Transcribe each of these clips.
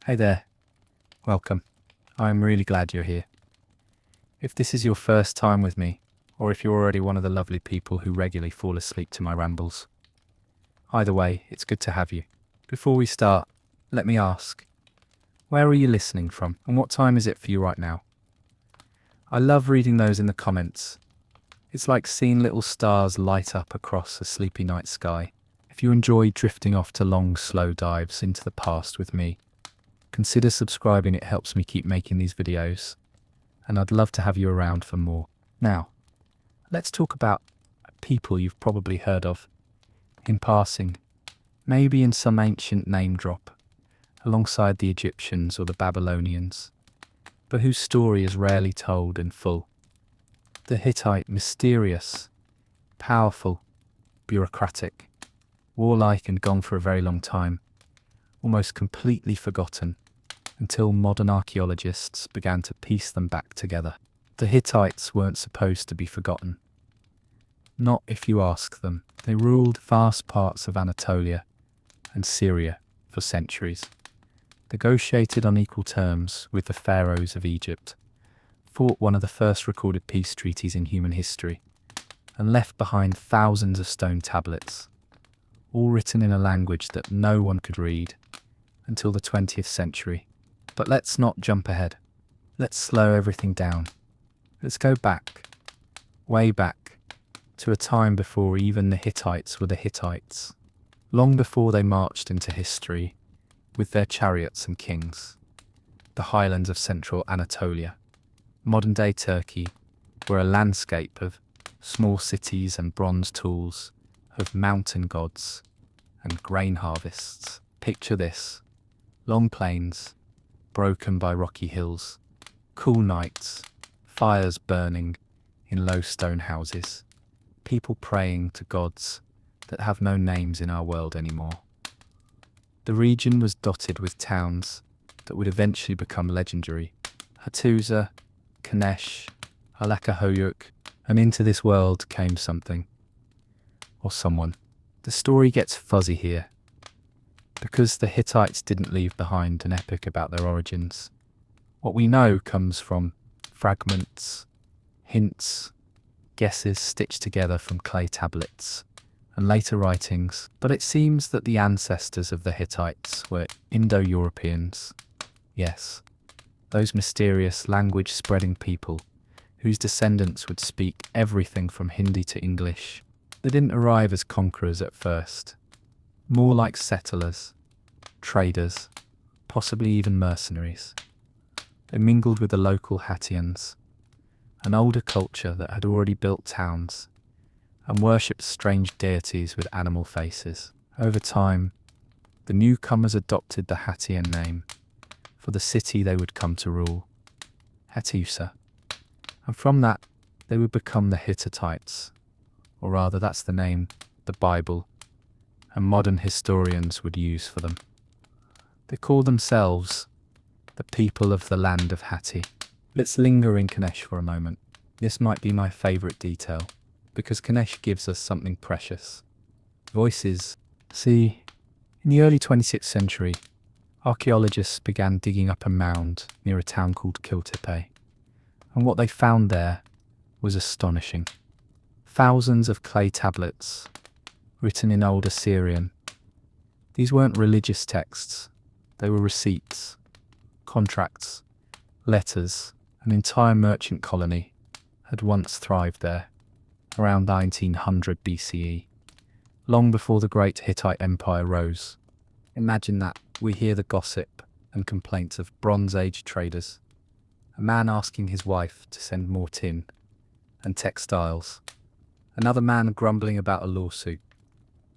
Hey there, welcome. I'm really glad you're here. If this is your first time with me, or if you're already one of the lovely people who regularly fall asleep to my rambles, either way, it's good to have you. Before we start, let me ask, where are you listening from, and what time is it for you right now? I love reading those in the comments. It's like seeing little stars light up across a sleepy night sky. If you enjoy drifting off to long, slow dives into the past with me, consider subscribing. It helps me keep making these videos, and I'd love to have you around for more. Now, let's talk about people you've probably heard of in passing, maybe in some ancient name drop, alongside the Egyptians or the Babylonians, but whose story is rarely told in full. The Hittite, mysterious, powerful, bureaucratic, warlike and gone for a very long time, almost completely forgotten until modern archaeologists began to piece them back together. The Hittites weren't supposed to be forgotten. Not if you ask them. They ruled vast parts of Anatolia and Syria for centuries, negotiated on equal terms with the pharaohs of Egypt, fought one of the first recorded peace treaties in human history, and left behind thousands of stone tablets, all written in a language that no one could read until the 20th century. But let's not jump ahead. Let's slow everything down. Let's go back, way back, to a time before even the Hittites were the Hittites, long before they marched into history with their chariots and kings. The highlands of central Anatolia, modern-day Turkey, were a landscape of small cities and bronze tools, of mountain gods and grain harvests. Picture this: long plains, broken by rocky hills, cool nights, fires burning in low stone houses, people praying to gods that have no names in our world anymore. The region was dotted with towns that would eventually become legendary: Hattusa, Kanesh, Halakahoyuk, and into this world came something, or someone. The story gets fuzzy here, because the Hittites didn't leave behind an epic about their origins. What we know comes from fragments, hints, guesses stitched together from clay tablets, and later writings, but it seems that the ancestors of the Hittites were Indo-Europeans. Yes, those mysterious language-spreading people whose descendants would speak everything from Hindi to English. They didn't arrive as conquerors at first, more like settlers, traders, possibly even mercenaries. They mingled with the local Hattians, an older culture that had already built towns and worshipped strange deities with animal faces. Over time, the newcomers adopted the Hattian name for the city they would come to rule, Hattusa, and from that they would become the Hittites, or rather that's the name the Bible and modern historians would use for them. They call themselves the people of the land of Hatti. Let's linger in Kanesh for a moment. This might be my favourite detail, because Kanesh gives us something precious. Voices. See, in the early 26th century, archaeologists began digging up a mound near a town called Kiltepe, and what they found there was astonishing. Thousands of clay tablets, written in Old Assyrian. These weren't religious texts, they were receipts, contracts, letters. An entire merchant colony had once thrived there, around 1900 BCE, long before the great Hittite Empire rose. Imagine that. We hear the gossip and complaints of Bronze Age traders, a man asking his wife to send more tin and textiles, another man grumbling about a lawsuit.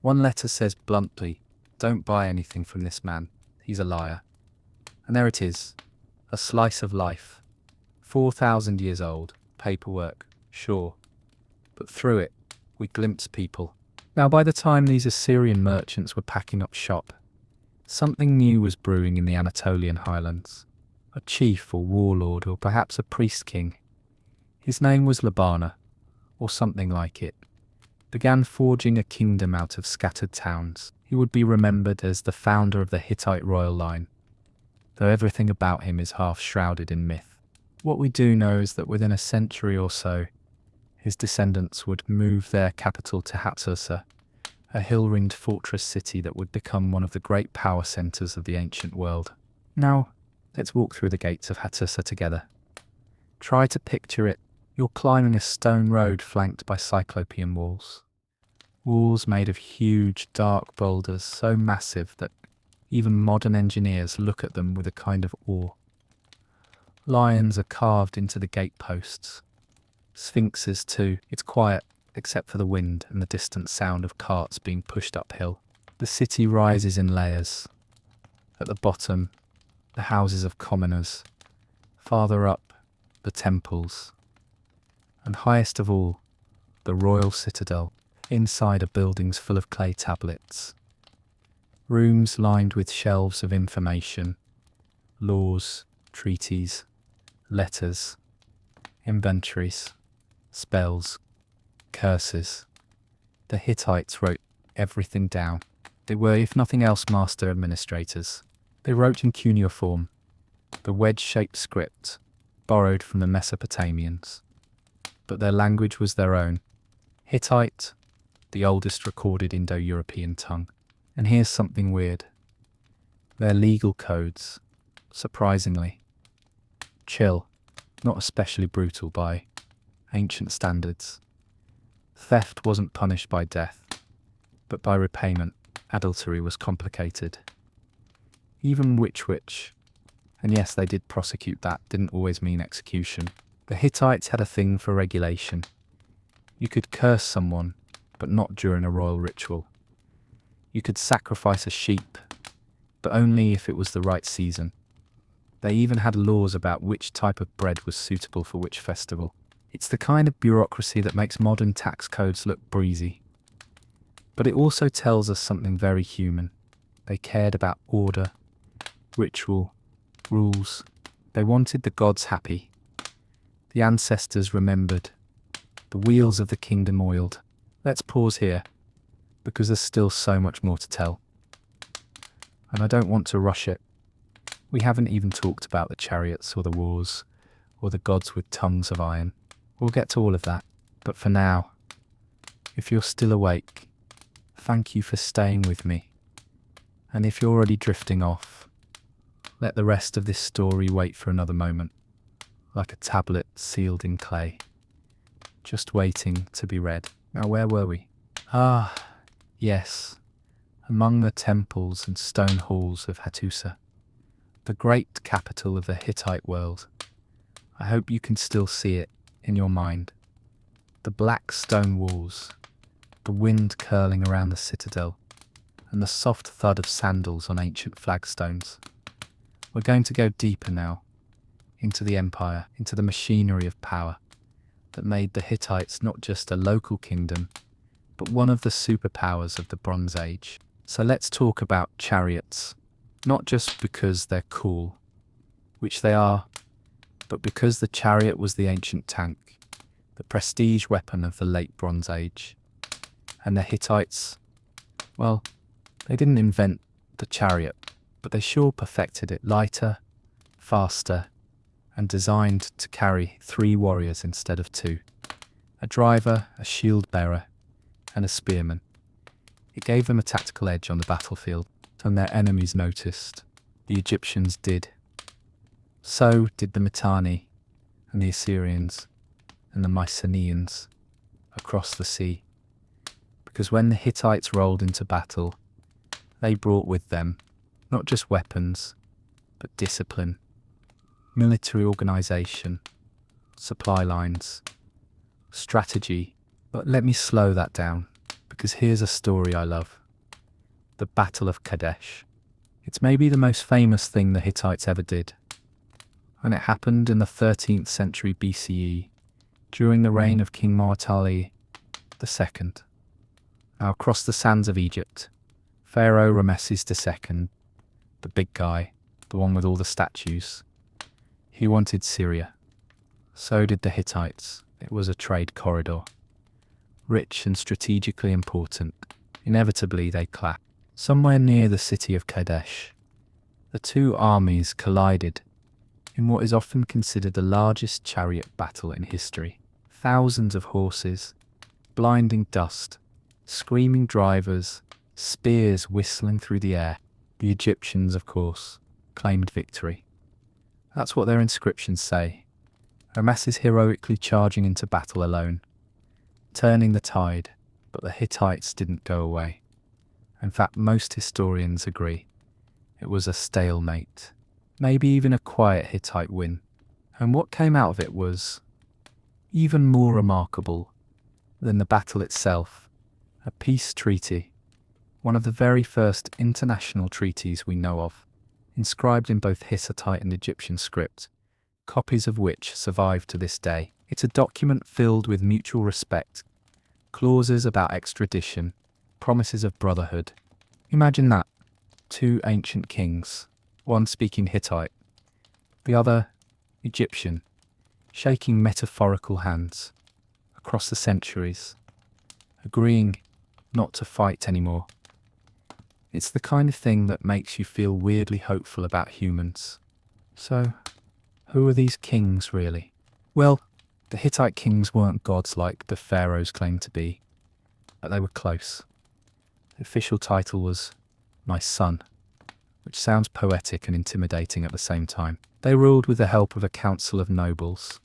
One letter says bluntly, "Don't buy anything from this man, he's a liar." And there it is, a slice of life, 4,000 years old, paperwork, sure, but through it, we glimpse people. Now, by the time these Assyrian merchants were packing up shop, something new was brewing in the Anatolian highlands. A chief or warlord, or perhaps a priest-king. His name was Labana, or something like it, began forging a kingdom out of scattered towns. He would be remembered as the founder of the Hittite royal line, though everything about him is half shrouded in myth. What we do know is that within a century or so, his descendants would move their capital to Hattusa, a hill-ringed fortress city that would become one of the great power centers of the ancient world. Now, let's walk through the gates of Hattusa together. Try to picture it. You're climbing a stone road flanked by cyclopean walls. Walls made of huge, dark boulders so massive that even modern engineers look at them with a kind of awe. Lions are carved into the gateposts. Sphinxes too. It's quiet, except for the wind and the distant sound of carts being pushed uphill. The city rises in layers. At the bottom, the houses of commoners. Farther up, the temples. And highest of all, the royal citadel. Inside are buildings full of clay tablets. Rooms lined with shelves of information, laws, treaties, letters, inventories, spells, curses. The Hittites wrote everything down. They were, if nothing else, master administrators. They wrote in cuneiform, the wedge-shaped script borrowed from the Mesopotamians. But their language was their own. Hittite, the oldest recorded Indo-European tongue. And here's something weird. Their legal codes, surprisingly, chill, not especially brutal by ancient standards. Theft wasn't punished by death, but by repayment. Adultery was complicated. Even witch, and yes, they did prosecute that, didn't always mean execution. The Hittites had a thing for regulation. You could curse someone, but not during a royal ritual. You could sacrifice a sheep, but only if it was the right season. They even had laws about which type of bread was suitable for which festival. It's the kind of bureaucracy that makes modern tax codes look breezy. But it also tells us something very human. They cared about order, ritual, rules. They wanted the gods happy. The ancestors remembered. The wheels of the kingdom oiled. Let's pause here, because there's still so much more to tell. And I don't want to rush it. We haven't even talked about the chariots or the wars, or the gods with tongues of iron. We'll get to all of that. But for now, if you're still awake, thank you for staying with me. And if you're already drifting off, let the rest of this story wait for another moment, like a tablet sealed in clay, just waiting to be read. Now, where were we? Ah, yes, among the temples and stone halls of Hattusa, the great capital of the Hittite world. I hope you can still see it in your mind. The black stone walls, the wind curling around the citadel, and the soft thud of sandals on ancient flagstones. We're going to go deeper now, into the empire, into the machinery of power that made the Hittites not just a local kingdom, but one of the superpowers of the Bronze Age. So let's talk about chariots, not just because they're cool, which they are, but because the chariot was the ancient tank, the prestige weapon of the late Bronze Age. And the Hittites, well, they didn't invent the chariot, but they sure perfected it, lighter, faster, and designed to carry 3 warriors instead of 2. A driver, a shield bearer, and a spearman. It gave them a tactical edge on the battlefield, and their enemies noticed. The Egyptians did. So did the Mitanni, and the Assyrians, and the Mycenaeans across the sea. Because when the Hittites rolled into battle, they brought with them not just weapons, but discipline, military organization, supply lines, strategy. But let me slow that down, because here's a story I love. The Battle of Kadesh. It's maybe the most famous thing the Hittites ever did. And it happened in the 13th century BCE, during the reign of King Mu'tali II. Now, across the sands of Egypt, Pharaoh Ramesses II, the big guy, the one with all the statues, he wanted Syria. So did the Hittites. It was a trade corridor. Rich and strategically important, inevitably they clashed. Somewhere near the city of Kadesh, The two armies collided in what is often considered the largest chariot battle in history. Thousands of horses, blinding dust, screaming drivers, spears whistling through the air. The Egyptians, of course, claimed victory. That's what their inscriptions say. Their masses heroically charging into battle alone, turning the tide, but the Hittites didn't go away. In fact, most historians agree it was a stalemate, maybe even a quiet Hittite win. And what came out of it was even more remarkable than the battle itself, a peace treaty, one of the very first international treaties we know of, inscribed in both Hittite and Egyptian script, copies of which survive to this day. It's a document filled with mutual respect, clauses about extradition, promises of brotherhood. Imagine that. Two ancient kings, one speaking Hittite, the other Egyptian, shaking metaphorical hands across the centuries, agreeing not to fight anymore. It's the kind of thing that makes you feel weirdly hopeful about humans. So, who are these kings really? Well, the Hittite kings weren't gods like the pharaohs claimed to be, but they were close. The official title was my son, which sounds poetic and intimidating at the same time. They ruled with the help of a council of nobles,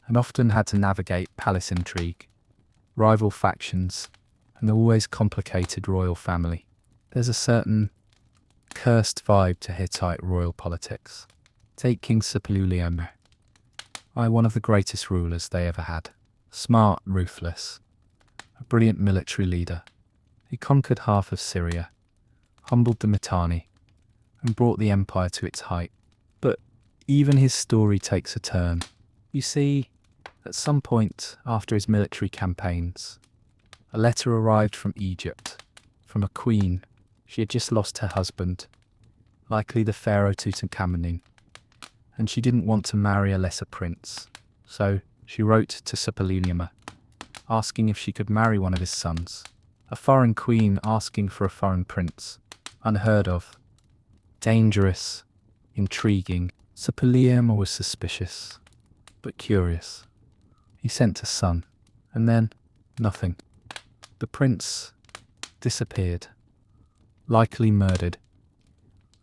and often had to navigate palace intrigue, rival factions, and the always complicated royal family. There's a certain cursed vibe to Hittite royal politics. Take King Suppiluliuma, one of the greatest rulers they ever had. Smart, ruthless, a brilliant military leader. He conquered half of Syria, humbled the Mitanni, and brought the empire to its height. But even his story takes a turn. You see, at some point after his military campaigns, a letter arrived from Egypt, from a queen. She had just lost her husband, likely the pharaoh Tutankhamun, and she didn't want to marry a lesser prince. So she wrote to Suppiluliuma, asking if she could marry one of his sons. A foreign queen asking for a foreign prince. Unheard of. Dangerous. Intriguing. Suppiluliuma was suspicious, but curious. He sent a son, and then nothing. The prince disappeared, likely murdered,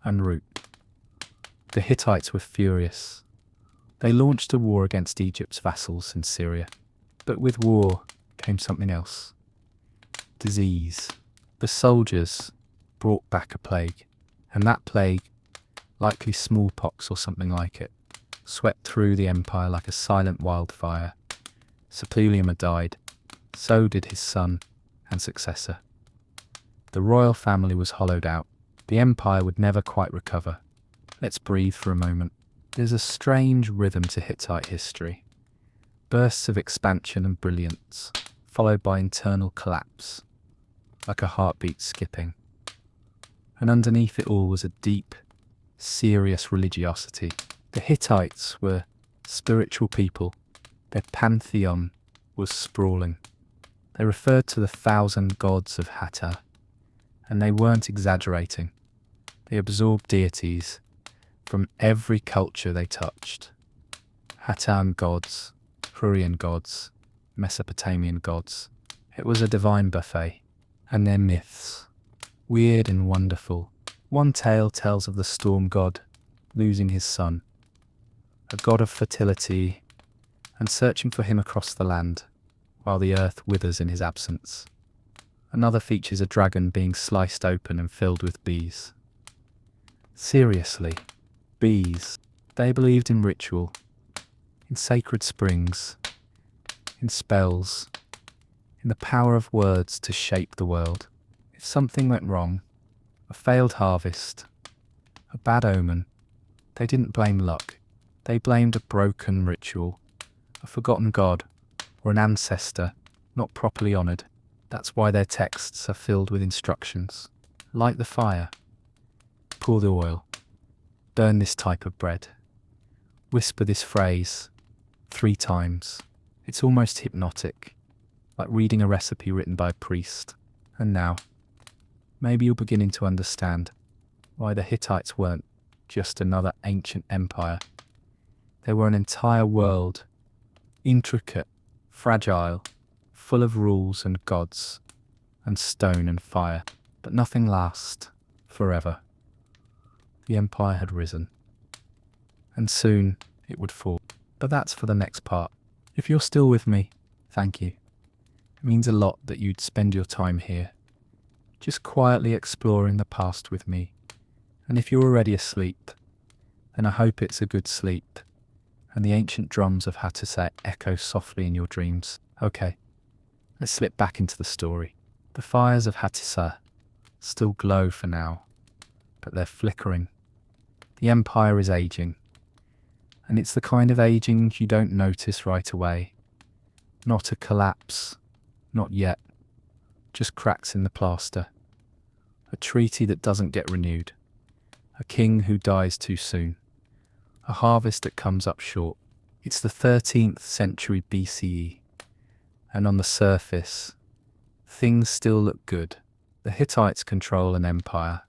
en route. The Hittites were furious. They launched a war against Egypt's vassals in Syria. But with war came something else. Disease. The soldiers brought back a plague, and that plague, likely smallpox or something like it, swept through the empire like a silent wildfire. Suppiluliuma died. So did his son and successor. The royal family was hollowed out. The empire would never quite recover. Let's breathe for a moment. There's a strange rhythm to Hittite history. Bursts of expansion and brilliance, followed by internal collapse, like a heartbeat skipping. And underneath it all was a deep, serious religiosity. The Hittites were spiritual people. Their pantheon was sprawling. They referred to the 1,000 gods of Hathor, and they weren't exaggerating. They absorbed deities from every culture they touched. Hathor gods, Hurrian gods, Mesopotamian gods. It was a divine buffet. And their myths, weird and wonderful. One tale tells of the storm god losing his son, a god of fertility, and searching for him across the land, while the earth withers in his absence. Another features a dragon being sliced open and filled with bees. Seriously, bees. They believed in ritual, in sacred springs, in spells, in the power of words to shape the world. If something went wrong, a failed harvest, a bad omen, they didn't blame luck. They blamed a broken ritual, a forgotten god, or an ancestor not properly honoured. That's why their texts are filled with instructions. Light the fire, pour the oil, burn this type of bread, whisper this phrase 3 times. It's almost hypnotic, like reading a recipe written by a priest. And now, maybe you're beginning to understand why the Hittites weren't just another ancient empire. They were an entire world, intricate, fragile, full of rules and gods, and stone and fire. But nothing lasts forever. The empire had risen, and soon it would fall. But that's for the next part. If you're still with me, thank you. It means a lot that you'd spend your time here, just quietly exploring the past with me. And if you're already asleep, then I hope it's a good sleep, and the ancient drums of Hattusat echo softly in your dreams. Okay, let's slip back into the story. The fires of Hattusat still glow for now, but they're flickering. The empire is aging, and it's the kind of aging you don't notice right away. Not a collapse, not yet, just cracks in the plaster. A treaty that doesn't get renewed. A king who dies too soon. A harvest that comes up short. It's the 13th century BCE, and on the surface, things still look good. The Hittites control an empire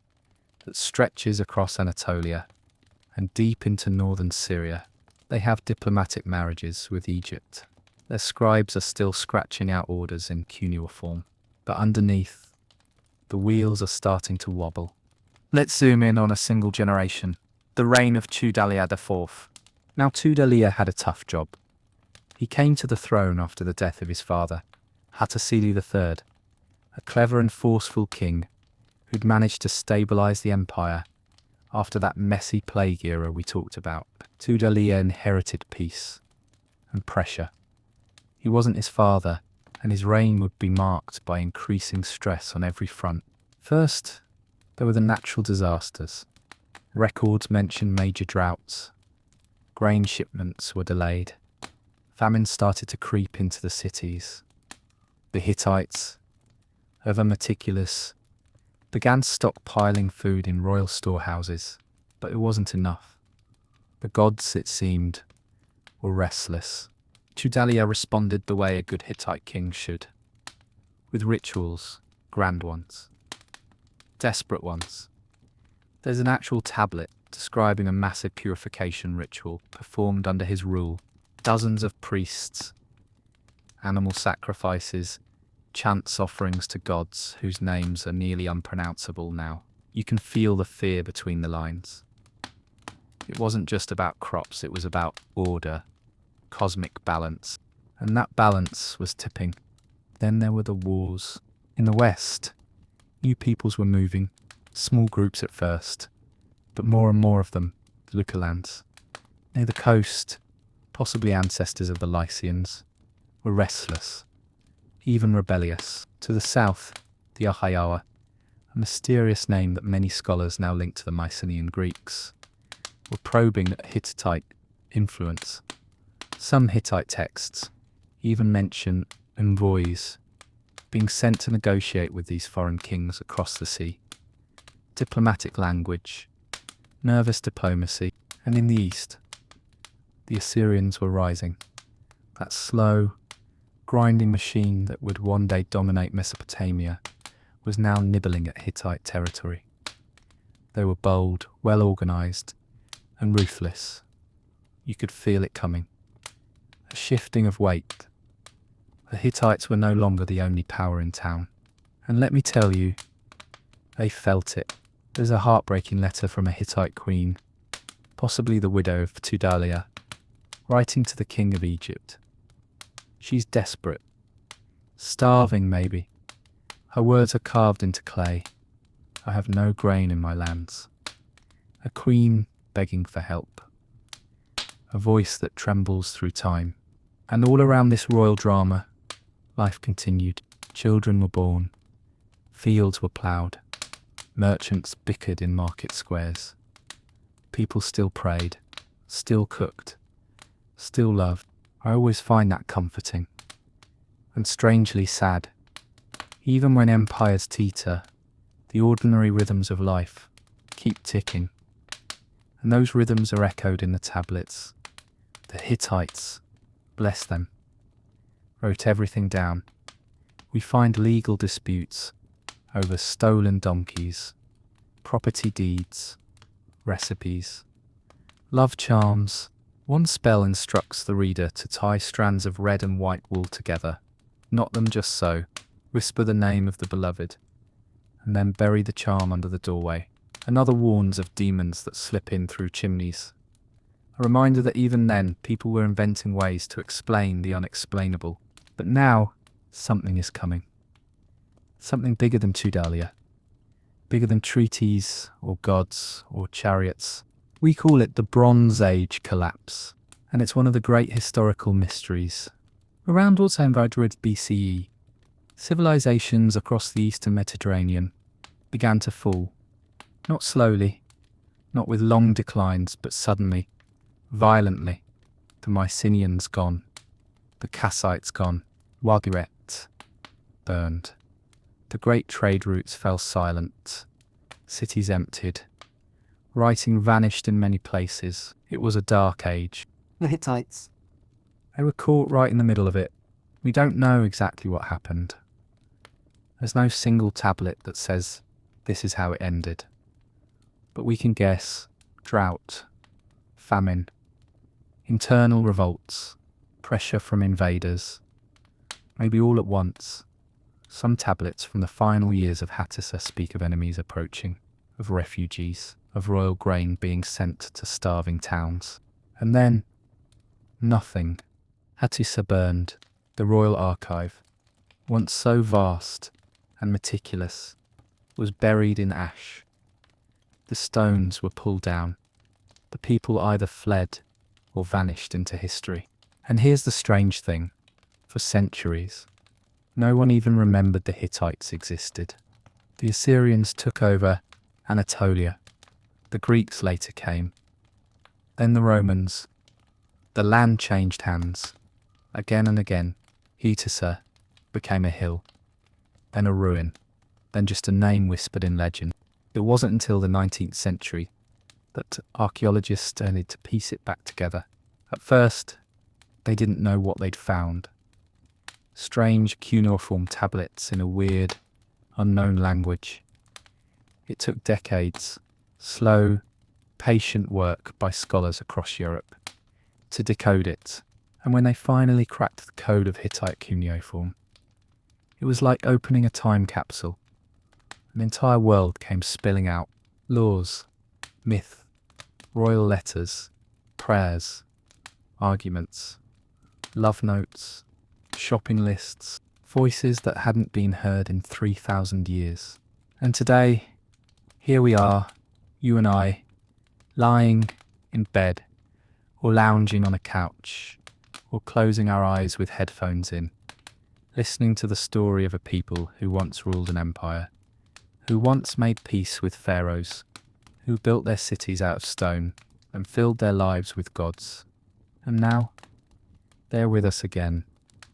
that stretches across Anatolia and deep into northern Syria. They have diplomatic marriages with Egypt. Their scribes are still scratching out orders in cuneiform. But underneath, the wheels are starting to wobble. Let's zoom in on a single generation. The reign of Tudhaliya IV. Now Tudhaliya had a tough job. He came to the throne after the death of his father, Hattusili III, a clever and forceful king who'd managed to stabilize the empire after that messy plague era we talked about. Tudhaliya inherited peace and pressure. He wasn't his father, and his reign would be marked by increasing stress on every front. First, there were the natural disasters. Records mention major droughts. Grain shipments were delayed. Famine started to creep into the cities. The Hittites, ever meticulous, began stockpiling food in royal storehouses, but it wasn't enough. The gods, it seemed, were restless. Tudhaliya responded the way a good Hittite king should, with rituals, grand ones, desperate ones. There's an actual tablet describing a massive purification ritual performed under his rule. Dozens of priests, animal sacrifices, chants offerings to gods whose names are nearly unpronounceable now. You can feel the fear between the lines. It wasn't just about crops, it was about order, cosmic balance, and that balance was tipping. Then there were the wars. In the West, new peoples were moving, small groups at first, but more and more of them, the Lukulans. Near the coast, possibly ancestors of the Lycians, were restless, even rebellious. To the south, the Achayawa, a mysterious name that many scholars now link to the Mycenaean Greeks, were probing at Hittite influence. Some Hittite texts even mention envoys being sent to negotiate with these foreign kings across the sea. Diplomatic language, nervous diplomacy, and in the east, the Assyrians were rising. That slow, grinding machine that would one day dominate Mesopotamia was now nibbling at Hittite territory. They were bold, well-organized, and ruthless. You could feel it coming. A shifting of weight. The Hittites were no longer the only power in town. And let me tell you, they felt it. There's a heartbreaking letter from a Hittite queen, possibly the widow of Tudhaliya, writing to the king of Egypt. She's desperate. Starving, maybe. Her words are carved into clay. I have no grain in my lands. A queen begging for help. A voice that trembles through time. And all around this royal drama, life continued. Children were born. Fields were ploughed. Merchants bickered in market squares. People still prayed, still cooked, still loved. I always find that comforting. And strangely sad. Even when empires teeter, the ordinary rhythms of life keep ticking. And those rhythms are echoed in the tablets. The Hittites, bless them, wrote everything down. We find legal disputes over stolen donkeys, property deeds, recipes, love charms. One spell instructs the reader to tie strands of red and white wool together, knot them just so, whisper the name of the beloved, and then bury the charm under the doorway. Another warns of demons that slip in through chimneys. A reminder that even then, people were inventing ways to explain the unexplainable. But now, something is coming. Something bigger than Tudalia. Bigger than treaties, or gods, or chariots. We call it the Bronze Age collapse, and it's one of the great historical mysteries. Around 800 BCE, civilizations across the eastern Mediterranean began to fall. Not slowly, not with long declines, but suddenly, violently. The Mycenaeans gone, the Kassites gone, Wagiret burned. The great trade routes fell silent, cities emptied, writing vanished in many places. It was a dark age. The Hittites. They were caught right in the middle of it. We don't know exactly what happened. There's no single tablet that says this is how it ended. But we can guess: drought, famine, internal revolts, pressure from invaders, maybe all at once. Some tablets from the final years of Hattusa speak of enemies approaching, of refugees, of royal grain being sent to starving towns. And then, nothing. Hattusa burned, the royal archive, once so vast and meticulous, was buried in ash. The stones were pulled down. The people either fled or vanished into history. And here's the strange thing. For centuries, no one even remembered the Hittites existed. The Assyrians took over Anatolia. The Greeks later came. Then the Romans. The land changed hands. Again and again, Hittisa became a hill, then a ruin, then just a name whispered in legend. It wasn't until the 19th century that archaeologists started to piece it back together. At first, they didn't know what they'd found. Strange cuneiform tablets in a weird, unknown language. It took decades, slow, patient work by scholars across Europe to decode it. And when they finally cracked the code of Hittite cuneiform, it was like opening a time capsule. An entire world came spilling out. Laws, myth, royal letters, prayers, arguments, love notes, shopping lists, voices that hadn't been heard in 3,000 years. And today, here we are, you and I, lying in bed, or lounging on a couch, or closing our eyes with headphones in, listening to the story of a people who once ruled an empire, who once made peace with pharaohs, who built their cities out of stone and filled their lives with gods. And now, they're with us again,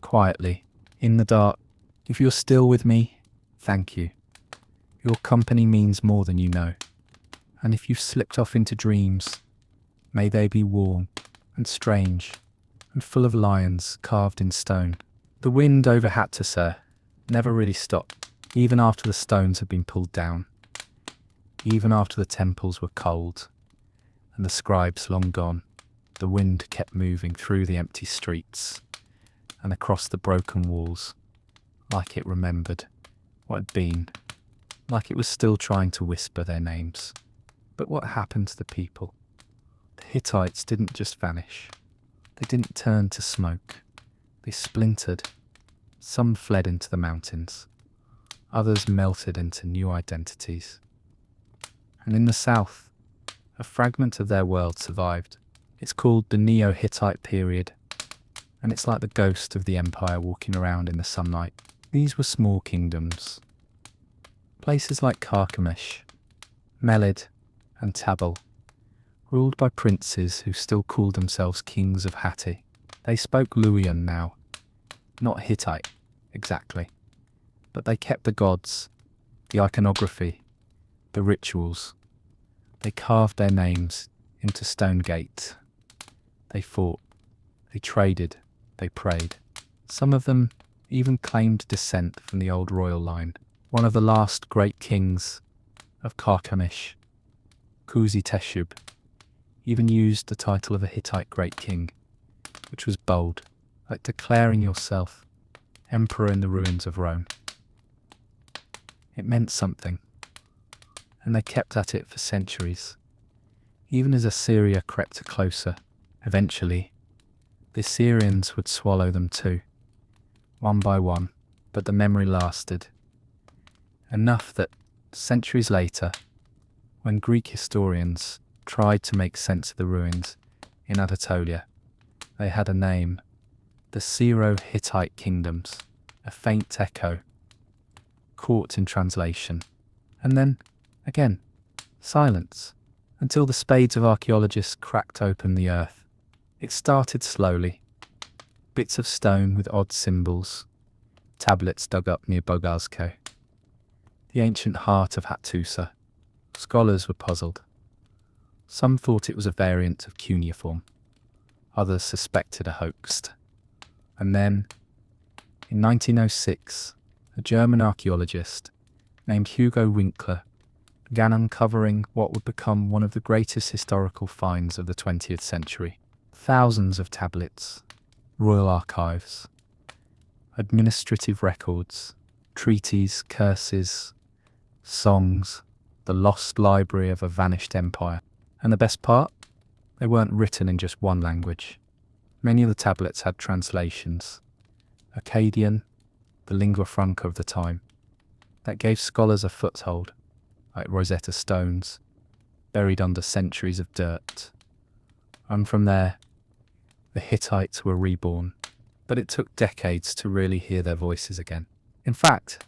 quietly, in the dark. If you're still with me, thank you. Your company means more than you know. And if you've slipped off into dreams, may they be warm and strange and full of lions carved in stone. The wind over Hattusa never really stopped, even after the stones had been pulled down, even after the temples were cold and the scribes long gone. The wind kept moving through the empty streets and across the broken walls, like it remembered what had been, like it was still trying to whisper their names. But what happened to the people? The Hittites didn't just vanish. They didn't turn to smoke. They splintered. Some fled into the mountains. Others melted into new identities. And in the south, a fragment of their world survived. It's called the Neo-Hittite period, and it's like the ghost of the empire walking around in the sunlight. These were small kingdoms. Places like Carchemish, Melid, and Tabal, ruled by princes who still called themselves kings of Hatti. They spoke Luwian now, not Hittite, exactly, but they kept the gods, the iconography, the rituals. They carved their names into stone gates. They fought, they traded, they prayed. Some of them even claimed descent from the old royal line, one of the last great kings of Carchemish. Kuzi Teshub, even used the title of a Hittite great king, which was bold, like declaring yourself emperor in the ruins of Rome. It meant something, and they kept at it for centuries, even as Assyria crept closer. Eventually, the Assyrians would swallow them too, one by one, but the memory lasted. Enough that, centuries later, when Greek historians tried to make sense of the ruins in Anatolia, they had a name: the Syro-Hittite kingdoms, a faint echo, caught in translation. And then, again, silence, until the spades of archaeologists cracked open the earth. It started slowly. Bits of stone with odd symbols, tablets dug up near Bogazko, the ancient heart of Hattusa. Scholars were puzzled. Some thought it was a variant of cuneiform. Others suspected a hoax. And then, in 1906, a German archaeologist named Hugo Winkler began uncovering what would become one of the greatest historical finds of the 20th century. Thousands of tablets, royal archives, administrative records, treaties, curses, songs, the lost library of a vanished empire. And the best part? They weren't written in just one language. Many of the tablets had translations. Akkadian, the lingua franca of the time, that gave scholars a foothold, like Rosetta Stones, buried under centuries of dirt. And from there, the Hittites were reborn, but it took decades to really hear their voices again. In fact,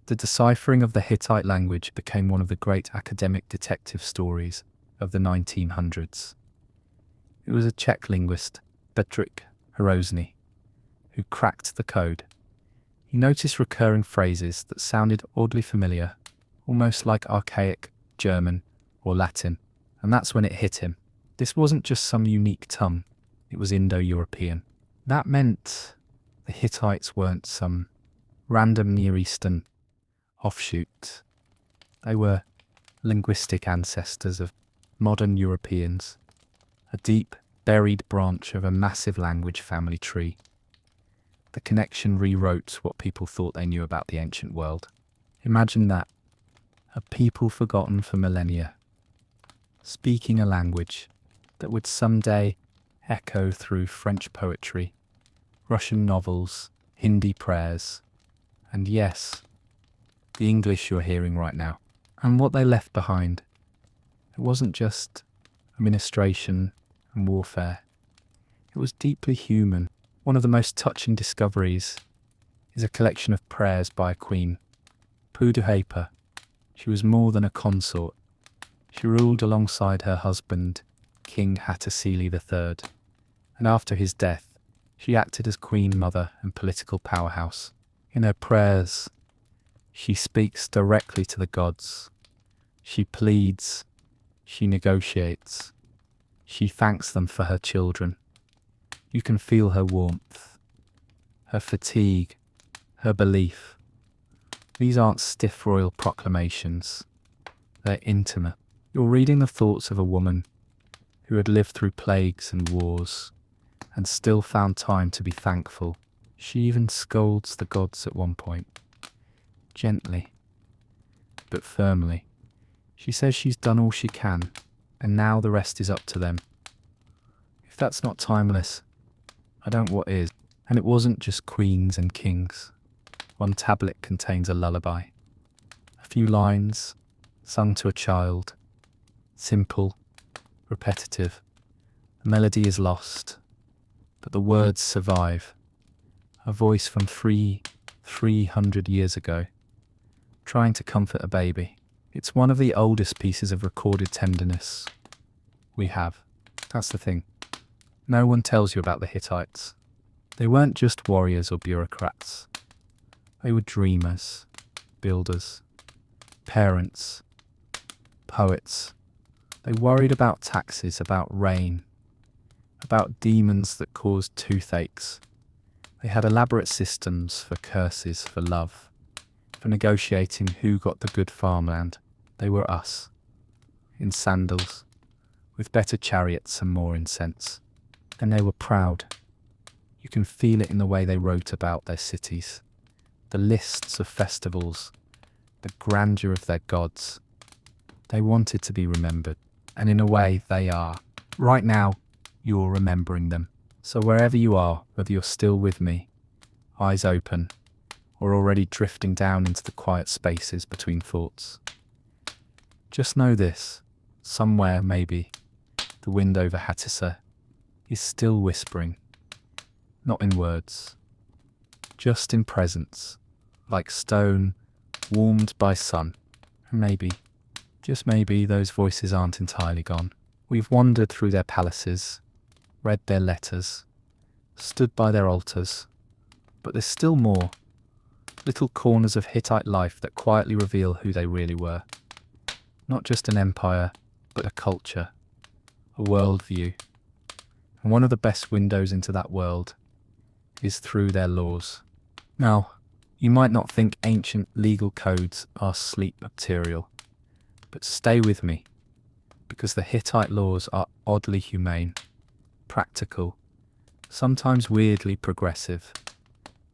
the deciphering of the Hittite language became one of the great academic detective stories of the 1900s. It was a Czech linguist, Bedřich Hrozný, who cracked the code. He noticed recurring phrases that sounded oddly familiar, almost like archaic German or Latin, and that's when it hit him. This wasn't just some unique tongue, it was Indo-European. That meant the Hittites weren't some random Near Eastern offshoot. They were linguistic ancestors of modern Europeans, a deep, buried branch of a massive language family tree. The connection rewrote what people thought they knew about the ancient world. Imagine that, a people forgotten for millennia, speaking a language that would someday echo through French poetry, Russian novels, Hindi prayers, and yes, the English you're hearing right now. And what they left behind, it wasn't just administration and warfare. It was deeply human. One of the most touching discoveries is a collection of prayers by a queen, Puduhepa. She was more than a consort. She ruled alongside her husband, King Hattusili III, and after his death, she acted as queen mother and political powerhouse. In her prayers, she speaks directly to the gods. She pleads, she negotiates, she thanks them for her children. You can feel her warmth, her fatigue, her belief. These aren't stiff royal proclamations. They're intimate. You're reading the thoughts of a woman who had lived through plagues and wars and still found time to be thankful. She even scolds the gods at one point. Gently, but firmly. She says she's done all she can, and now the rest is up to them. If that's not timeless, I don't know what is. And it wasn't just queens and kings. One tablet contains a lullaby. A few lines, sung to a child. Simple, repetitive. The melody is lost, but the words survive. A voice from 300 years ago, trying to comfort a baby. It's one of the oldest pieces of recorded tenderness we have. That's the thing. No one tells you about the Hittites. They weren't just warriors or bureaucrats. They were dreamers, builders, parents, poets. They worried about taxes, about rain, about demons that caused toothaches. They had elaborate systems for curses, for love, for negotiating who got the good farmland. They were us. in sandals, with better chariots and more incense. And they were proud. You can feel it in the way they wrote about their cities, the lists of festivals, the grandeur of their gods. They wanted to be remembered, and in a way they are. Right now, you're remembering them. So wherever you are, whether you're still with me, eyes open, or already drifting down into the quiet spaces between thoughts, just know this: somewhere, maybe, the wind over Hatissa is still whispering, not in words, just in presence, like stone warmed by sun. And maybe, just maybe, those voices aren't entirely gone. We've wandered through their palaces, read their letters, stood by their altars, but there's still more, little corners of Hittite life that quietly reveal who they really were. Not just an empire, but a culture, a worldview. And one of the best windows into that world is through their laws. Now, you might not think ancient legal codes are sleep material, but stay with me, because the Hittite laws are oddly humane, practical, sometimes weirdly progressive.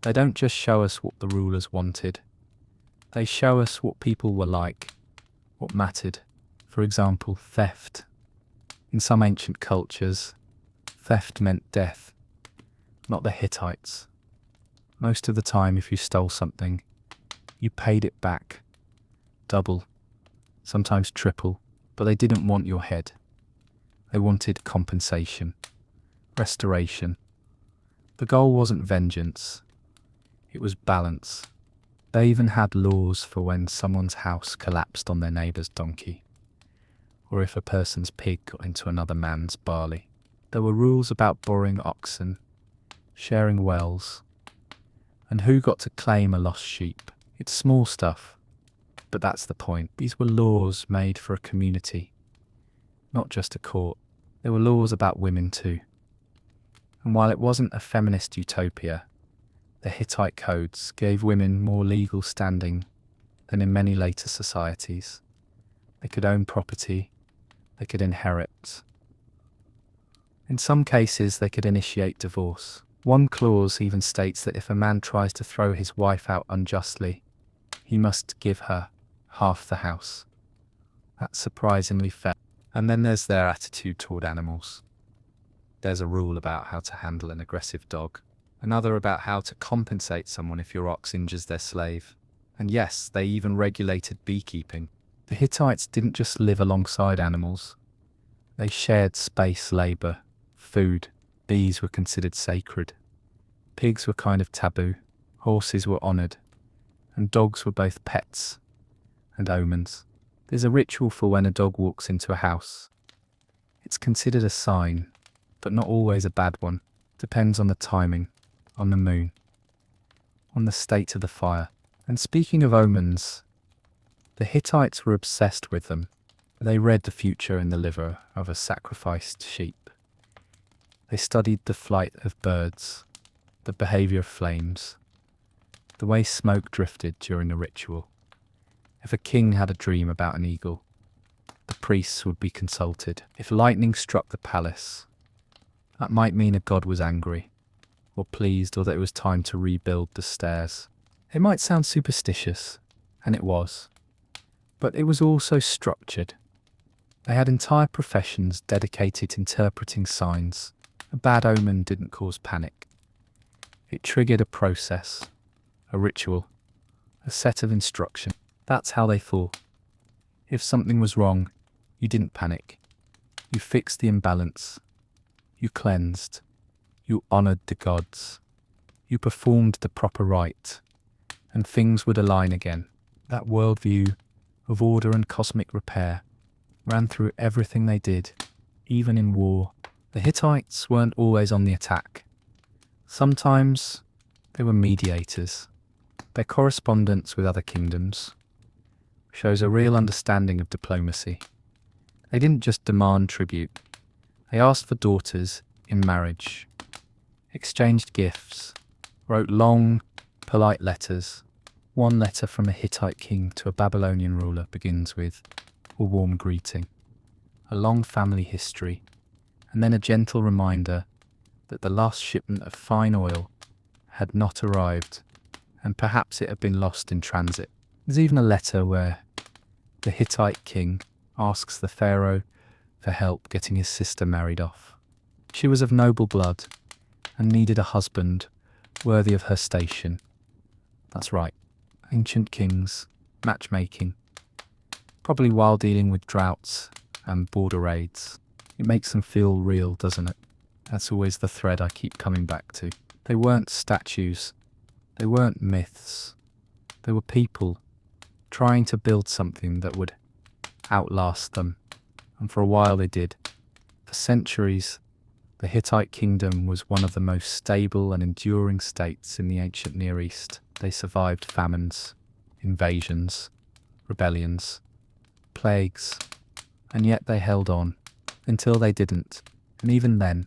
They don't just show us what the rulers wanted, they show us what people were like, what mattered. For example, theft. In some ancient cultures, theft meant death, not the Hittites. Most of the time, if you stole something, you paid it back, double, sometimes triple, but they didn't want your head. They wanted compensation, restoration. The goal wasn't vengeance, it was balance. They even had laws for when someone's house collapsed on their neighbour's donkey, or if a person's pig got into another man's barley. There were rules about borrowing oxen, sharing wells, and who got to claim a lost sheep. It's small stuff, but that's the point. These were laws made for a community, not just a court. There were laws about women too. And while it wasn't a feminist utopia, the Hittite codes gave women more legal standing than in many later societies. They could own property, they could inherit. In some cases, they could initiate divorce. One clause even states that if a man tries to throw his wife out unjustly, he must give her half the house. That's surprisingly fair. And then there's their attitude toward animals. There's a rule about how to handle an aggressive dog, another about how to compensate someone if your ox injures their slave. And yes, they even regulated beekeeping. The Hittites didn't just live alongside animals. They shared space, labour, food. Bees were considered sacred. Pigs were kind of taboo. Horses were honoured. And dogs were both pets and omens. There's a ritual for when a dog walks into a house. It's considered a sign, but not always a bad one. Depends on the timing, on the moon, on the state of the fire. And speaking of omens, the Hittites were obsessed with them. They read the future in the liver of a sacrificed sheep. They studied the flight of birds, the behaviour of flames, the way smoke drifted during a ritual. If a king had a dream about an eagle, the priests would be consulted. If lightning struck the palace, that might mean a god was angry, or pleased, or that it was time to rebuild the stairs. It might sound superstitious, and it was, but it was also structured. They had entire professions dedicated to interpreting signs. A bad omen didn't cause panic. It triggered a process, a ritual, a set of instruction. That's how they thought. If something was wrong, you didn't panic. You fixed the imbalance. You cleansed. You honoured the gods. You performed the proper rite, and things would align again. That worldview of order and cosmic repair ran through everything they did, even in war. The Hittites weren't always on the attack. Sometimes they were mediators. Their correspondence with other kingdoms shows a real understanding of diplomacy. They didn't just demand tribute. They asked for daughters in marriage, exchanged gifts, wrote long, polite letters. One letter from a Hittite king to a Babylonian ruler begins with a warm greeting. a long family history, and then a gentle reminder that the last shipment of fine oil had not arrived, and perhaps it had been lost in transit. There's even a letter where the Hittite king asks the pharaoh for help getting his sister married off. She was of noble blood and needed a husband worthy of her station. That's right, ancient kings, matchmaking, probably while dealing with droughts and border raids. It makes them feel real, doesn't it? That's always the thread I keep coming back to. They weren't statues, they weren't myths, they were people trying to build something that would outlast them, and for a while they did. For centuries, the Hittite kingdom was one of the most stable and enduring states in the ancient Near East. They survived famines, invasions, rebellions, plagues, and yet they held on until they didn't. And even then,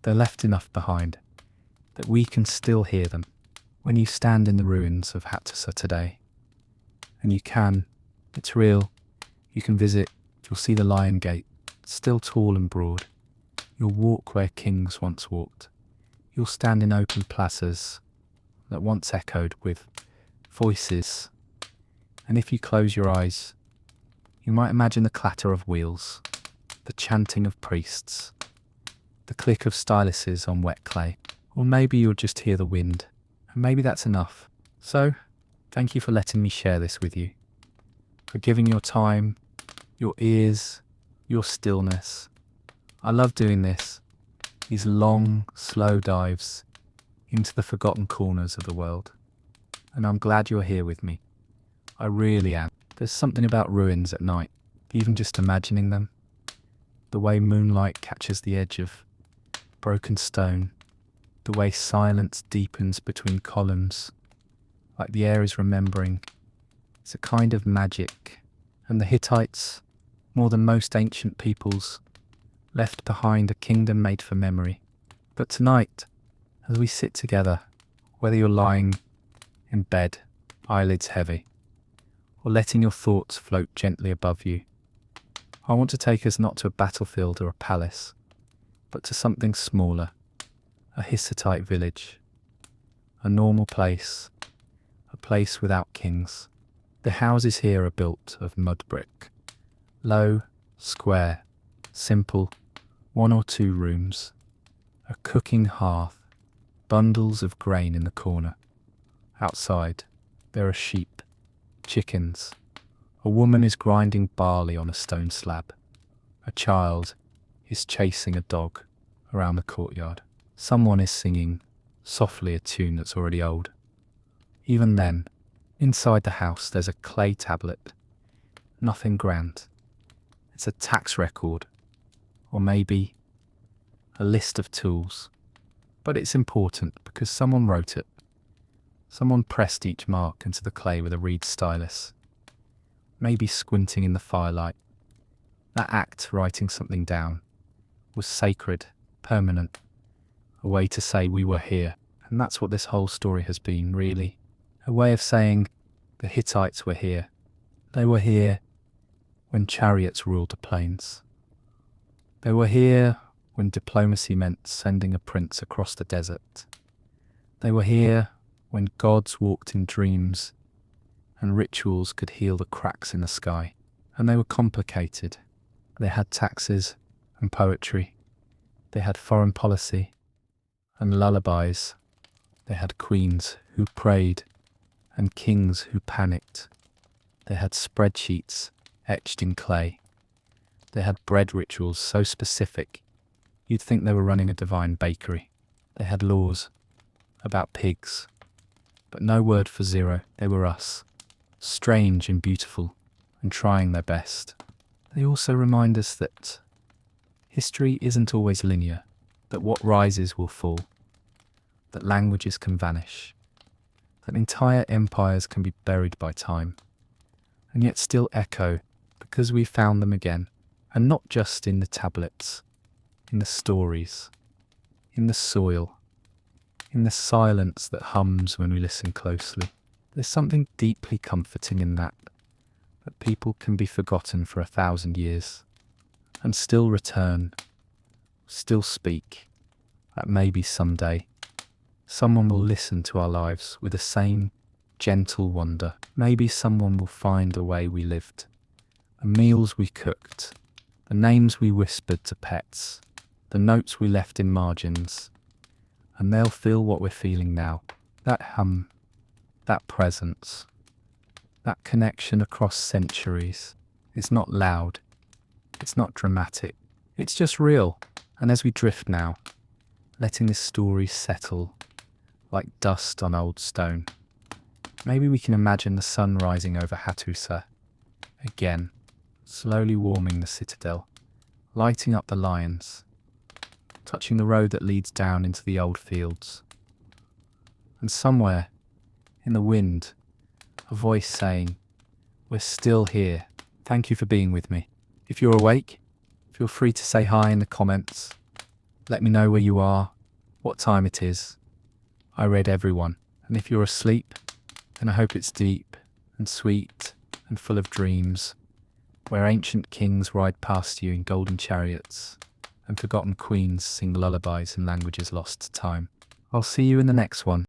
they left enough behind that we can still hear them. When you stand in the ruins of Hattusa today, and you can, it's real, you can visit, you'll see the Lion Gate, still tall and broad. You'll walk where kings once walked. You'll stand in open plazas that once echoed with voices. And if you close your eyes, you might imagine the clatter of wheels, the chanting of priests, the click of styluses on wet clay. Or maybe you'll just hear the wind, and maybe that's enough. So, thank you for letting me share this with you, for giving your time, your ears, your stillness. I love doing this, these long, slow dives into the forgotten corners of the world. And I'm glad you're here with me. I really am. There's something about ruins at night, even just imagining them. The way moonlight catches the edge of broken stone, the way silence deepens between columns, like the air is remembering. It's a kind of magic. And the Hittites, more than most ancient peoples, left behind a kingdom made for memory. But tonight, as we sit together, whether you're lying in bed, eyelids heavy, or letting your thoughts float gently above you, I want to take us not to a battlefield or a palace, but to something smaller, a Hittite village, a normal place, a place without kings. The houses here are built of mud brick, low, square, simple, 1 or 2 rooms, a cooking hearth, bundles of grain in the corner. Outside, there are sheep, chickens. A woman is grinding barley on a stone slab. A child is chasing a dog around the courtyard. Someone is singing softly a tune that's already old. Even then, inside the house there's a clay tablet. Nothing grand. It's a tax record, or maybe a list of tools. But it's important because someone wrote it. Someone pressed each mark into the clay with a reed stylus, maybe squinting in the firelight. That act, writing something down, was sacred, permanent, a way to say we were here. And that's what this whole story has been, really. A way of saying the Hittites were here. They were here when chariots ruled the plains. They were here when diplomacy meant sending a prince across the desert. They were here when gods walked in dreams and rituals could heal the cracks in the sky. And they were complicated. They had taxes and poetry. They had foreign policy and lullabies. They had queens who prayed and kings who panicked. They had spreadsheets etched in clay. They had bread rituals so specific you'd think they were running a divine bakery. They had laws about pigs, but no word for zero. They were us, strange and beautiful and trying their best. They also remind us that history isn't always linear, that what rises will fall, that languages can vanish, that entire empires can be buried by time, and yet still echo because we found them again, and not just in the tablets, in the stories, in the soil, in the silence that hums when we listen closely. There's something deeply comforting in that people can be forgotten for 1,000 years, and still return, still speak, that maybe someday someone will listen to our lives with the same gentle wonder. Maybe someone will find the way we lived, the meals we cooked, the names we whispered to pets, the notes we left in margins, and they'll feel what we're feeling now. That hum, that presence, that connection across centuries. It's not loud, it's not dramatic, it's just real. And as we drift now, letting this story settle like dust on old stone, maybe we can imagine the sun rising over Hattusa again, slowly warming the citadel, lighting up the lions, touching the road that leads down into the old fields. And somewhere in the wind, a voice saying, "We're still here. Thank you for being with me." If you're awake, feel free to say hi in the comments. Let me know where you are, what time it is. I read everyone. And if you're asleep, then I hope it's deep and sweet and full of dreams, where ancient kings ride past you in golden chariots and forgotten queens sing lullabies in languages lost to time. I'll see you in the next one.